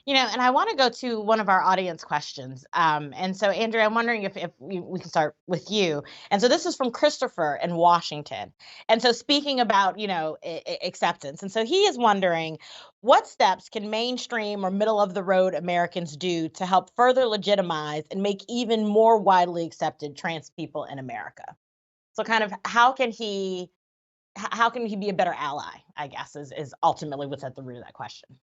And I want to go to one of our audience questions. And so, Andrea, I'm wondering if we can start with you. And so, this is from Christopher in Washington. And so, speaking about, acceptance. And so, he is wondering what steps can mainstream or middle of the road Americans do to help further legitimize and make even more widely accepted trans people in America? So, kind of, how can he be a better ally? I guess is ultimately what's at the root of that question.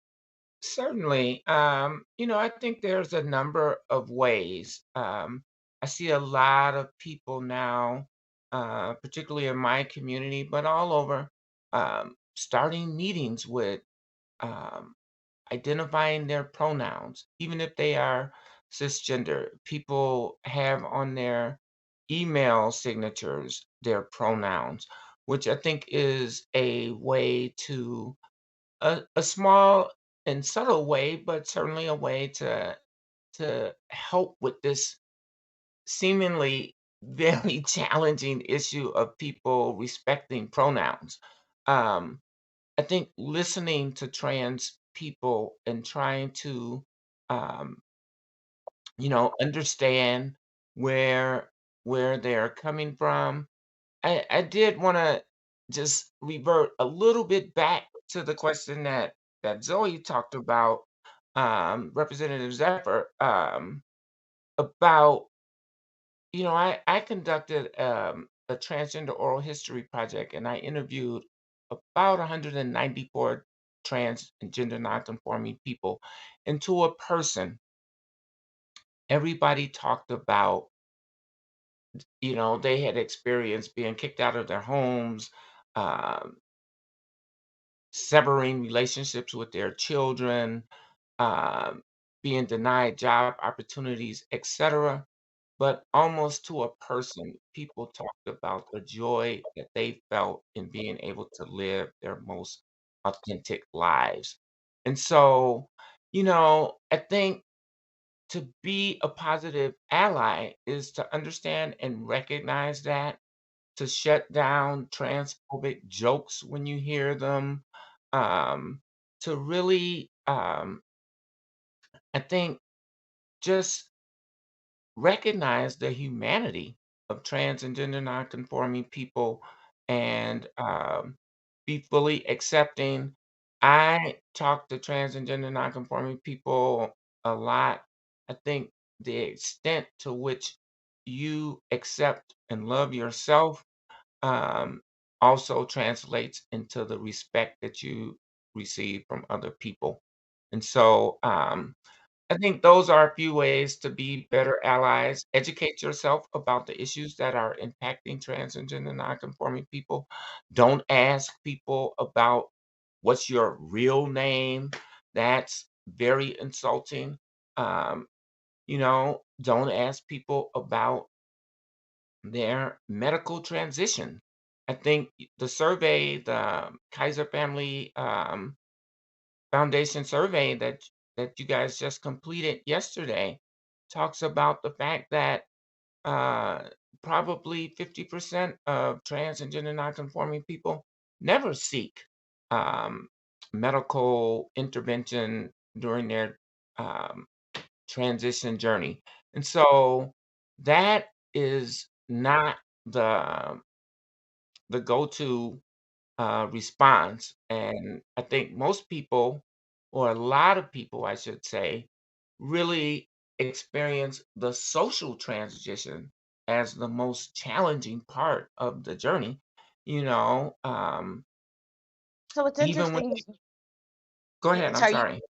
Certainly. I think there's a number of ways. I see a lot of people now, particularly in my community, but all over, starting meetings with um, identifying their pronouns, even if they are cisgender. People have on their email signatures their pronouns, which I think is a way to a small and subtle way, but certainly a way to help with this seemingly very challenging issue of people respecting pronouns. Um, I think listening to trans people and trying to, um, understand where where they're coming from. I did want to just revert a little bit back to the question that Zoe talked about, Representative Zephyr, about, I conducted a transgender oral history project and I interviewed about 194 trans and gender nonconforming people. And to a person, everybody talked about, they had experienced being kicked out of their homes, um, severing relationships with their children, um, being denied job opportunities, etc. But almost to a person, people talked about the joy that they felt in being able to live their most authentic lives. And so, I think to be a positive ally is to understand and recognize that, to shut down transphobic jokes when you hear them, to really, I think, just recognize the humanity of trans and gender nonconforming people and be fully accepting. I talk to trans and gender nonconforming people a lot. I think the extent to which you accept and love yourself um, also translates into the respect that you receive from other people. And so I think those are a few ways to be better allies. Educate yourself about the issues that are impacting trans and gender nonconforming people. Don't ask people about what's your real name. That's very insulting. Um, don't ask people about their medical transition. I think the survey, the Kaiser Family Foundation survey that you guys just completed yesterday talks about the fact that uh, probably 50% of trans and gender nonconforming people never seek um, medical intervention during their um, transition journey. And so that is not the go-to response. And I think most people, or a lot of people, I should say, really experience the social transition as the most challenging part of the journey. You know, So it's even when interesting. go ahead, I'm Sorry, sorry.